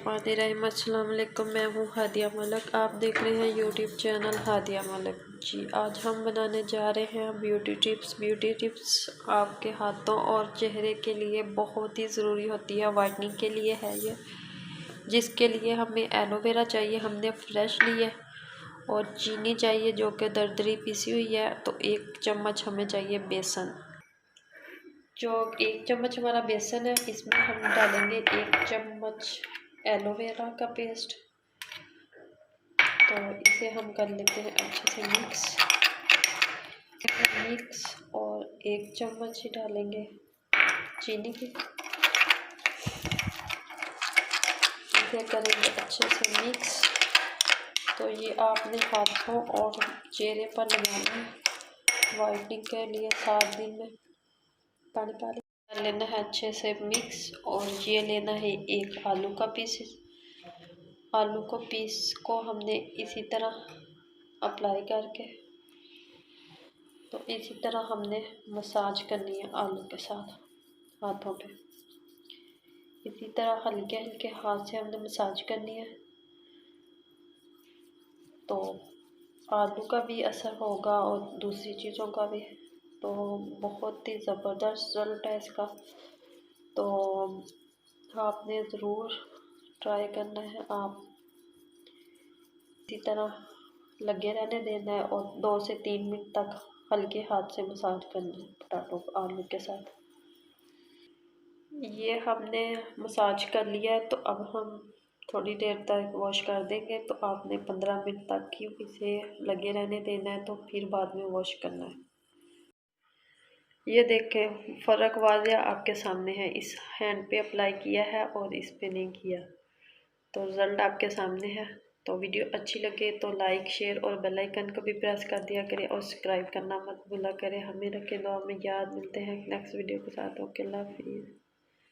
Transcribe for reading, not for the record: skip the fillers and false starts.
बिस्मिल्लाहिर्रहमानिर्रहीम। अस्सलाम वालेकुम। मैं हूँ हादिया मलिक। आप देख रहे हैं यूट्यूब चैनल हादिया मलिक जी। आज हम बनाने जा रहे हैं ब्यूटी टिप्स। ब्यूटी टिप्स आपके हाथों और चेहरे के लिए बहुत ही ज़रूरी होती है। वाइटनिंग के लिए है ये, जिसके लिए हमें एलोवेरा चाहिए, हमने फ्रेश ली है, और चीनी चाहिए जो कि दरदरी पीसी हुई है। तो 1 चम्मच हमें चाहिए बेसन। जो 1 चम्मच हमारा बेसन है, इसमें हम डालेंगे 1 चम्मच एलोवेरा का पेस्ट। तो इसे हम कर लेते हैं अच्छे से मिक्स और 1 चम्मच ही डालेंगे चीनी की। इसे करेंगे अच्छे से मिक्स। तो ये आपने हाथों और चेहरे पर लगाना है वाइटनिंग के लिए 7 दिन में। पानी कर लेना है अच्छे से मिक्स। और ये लेना है 1 आलू का पीस। आलू को पीस को हमने इसी तरह अप्लाई करके, तो इसी तरह हमने मसाज करनी है आलू के साथ हाथों पे। इसी तरह हल्के हल्के हाथ से हमने मसाज करनी है, तो आलू का भी असर होगा और दूसरी चीज़ों का भी। तो बहुत ही ज़बरदस्त रिजल्ट है इसका। तो आपने ज़रूर ट्राई करना है। आप इसी तरह लगे रहने देना है और 2 से 3 मिनट तक हल्के हाथ से मसाज करना है पोटैटो आलू के साथ। ये हमने मसाज कर लिया है, तो अब हम थोड़ी देर तक वॉश कर देंगे। तो आपने 15 मिनट तक ही इसे लगे रहने देना है, तो फिर बाद में वॉश करना है। ये देखें फ़र्क वाज़ेह आपके सामने है। इस हैंड पे अप्लाई किया है और इस पे नहीं किया, तो रिज़ल्ट आपके सामने है। तो वीडियो अच्छी लगे तो लाइक, शेयर और बेल आइकन को भी प्रेस कर दिया करें और सब्सक्राइब करना मत भूला करें। हमें रखें दुआ में याद। मिलते हैं नेक्स्ट वीडियो के साथ। ओके, अल्लाह हाफिज़।